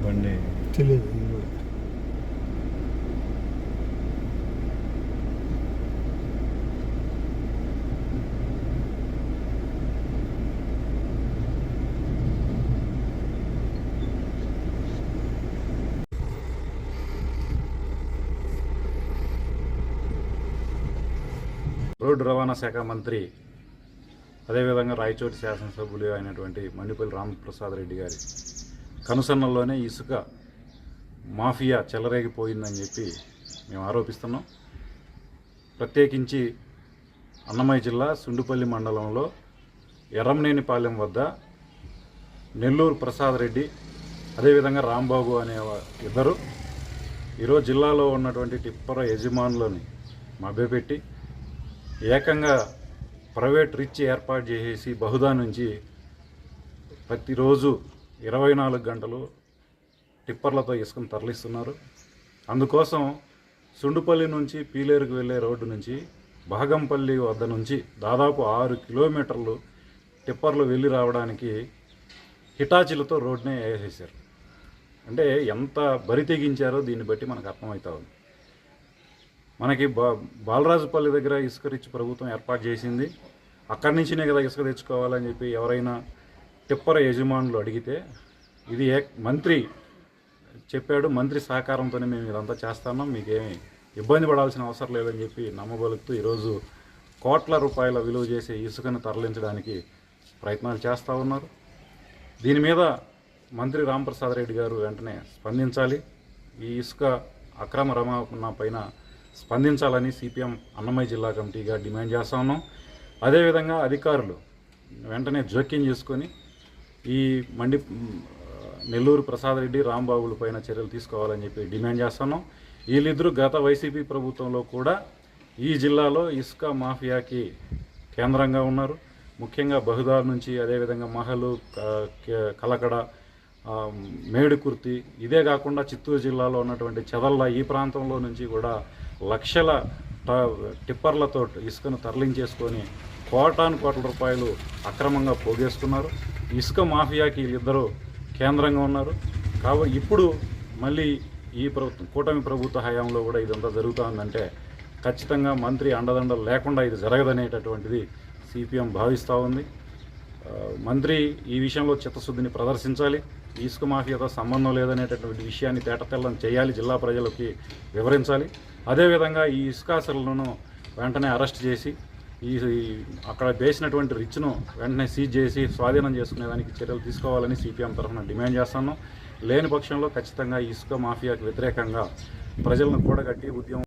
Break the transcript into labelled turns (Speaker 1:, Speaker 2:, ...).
Speaker 1: బండి
Speaker 2: తెలియదు.
Speaker 1: రోడ్డు రవాణా శాఖ మంత్రి అదేవిధంగా రాయచోటి శాసనసభ్యులు అయినటువంటి మండిపల్లి రామప్రసాద్ రెడ్డి గారి కనుసన్నల్లోనే ఇసుక మాఫియా చెలరేగిపోయిందని చెప్పి మేము ఆరోపిస్తున్నాం. ప్రత్యేకించి అన్నమయ్య జిల్లా సుండుపల్లి మండలంలో ఎర్రంనేనిపాలెం వద్ద నెల్లూరు ప్రసాద్ రెడ్డి అదేవిధంగా రాంబాబు అనే ఇద్దరు ఈరోజు జిల్లాలో ఉన్నటువంటి టిప్పర్ యజమానులని మభ్యపెట్టి ఏకంగా ప్రైవేట్ రిచ్ ఏర్పాటు చేసేసి బహుదా నుంచి ప్రతిరోజు 24 గంటలు టిప్పర్లతో ఇసుకను తరలిస్తున్నారు. అందుకోసం సుండుపల్లి నుంచి పీలేరుకు వెళ్ళే రోడ్డు నుంచి భాగంపల్లి వద్ద నుంచి దాదాపు 6 కిలోమీటర్లు టిప్పర్లు వెళ్ళి రావడానికి హిటాచీలతో రోడ్నే వేసేసారు. అంటే ఎంత బరి తెగించారో దీన్ని బట్టి మనకు అర్థమవుతా ఉంది. మనకి బాలరాజుపల్లి దగ్గర ఇసుక రిచ్ ప్రభుత్వం ఏర్పాటు చేసింది. అక్కడి నుంచినే కదా ఇసుక తెచ్చుకోవాలని చెప్పి ఎవరైనా టిప్పర్ యజమానులు అడిగితే ఇది మంత్రి చెప్పాడు, మంత్రి సహకారంతోనే మేము ఇదంతా చేస్తున్నాం, మీకేమి ఇబ్బంది పడాల్సిన అవసరం లేదని చెప్పి నమ్మబలుకుతూ ఈరోజు కోట్ల రూపాయల విలువ చేసే ఇసుకను తరలించడానికి ప్రయత్నాలు చేస్తూ ఉన్నారు. దీని మీద మంత్రి రామప్రసాద్ రెడ్డి గారు వెంటనే స్పందించాలి. ఈ ఇసుక అక్రమ రవాణా పైన స్పందించాలని సిపిఎం అన్నమయ్య జిల్లా కమిటీగా డిమాండ్ చేస్తా ఉన్నాం. అదేవిధంగా అధికారులు వెంటనే జోక్యం చేసుకొని ఈ నెల్లూరు ప్రసాద్ రెడ్డి రాంబాబుల పైన చర్యలు తీసుకోవాలని చెప్పి డిమాండ్ చేస్తున్నాం. వీళ్ళిద్దరూ గత వైసీపీ ప్రభుత్వంలో కూడా ఈ జిల్లాలో ఇసుక మాఫియాకి కేంద్రంగా ఉన్నారు. ముఖ్యంగా బహుదార్ నుంచి అదేవిధంగా మహలు, కలకడ, మేడుకుర్తి, ఇదే కాకుండా చిత్తూరు జిల్లాలో ఉన్నటువంటి చెదల్ల ఈ ప్రాంతంలో నుంచి కూడా లక్షల టిప్పర్లతో ఇసుకను తరలించేసుకొని కోట్ల రూపాయలు అక్రమంగా పోగేసుకున్నారు. ఇసుక మాఫియాకి వీళ్ళిద్దరూ కేంద్రంగా ఉన్నారు. కాబట్టి ఇప్పుడు మళ్ళీ ఈ కూటమి ప్రభుత్వ హయాంలో కూడా ఇదంతా జరుగుతుందంటే ఖచ్చితంగా మంత్రి అండదండలు లేకుండా ఇది జరగదనేటటువంటిది సిపిఎం భావిస్తూ ఉంది. మంత్రి ఈ విషయంలో చిత్తశుద్ధిని ప్రదర్శించాలి. ఇసుక మాఫియాతో సంబంధం లేదనేటటువంటి విషయాన్ని తేటతెల్లం చేయాలి, జిల్లా ప్రజలకి వివరించాలి. అదేవిధంగా ఈ ఇసుకాసలను వెంటనే అరెస్ట్ చేసి అక్కడ వేసినటువంటి రిచ్ను వెంటనే సీజ్ చేసి స్వాధీనం చేసుకునేదానికి చర్యలు తీసుకోవాలని సిపిఎం తరఫున డిమాండ్ చేస్తున్నాం. లేని పక్షంలో ఖచ్చితంగా ఇసుక మాఫియాకు వ్యతిరేకంగా ప్రజలను కూడగట్టి ఉద్యమం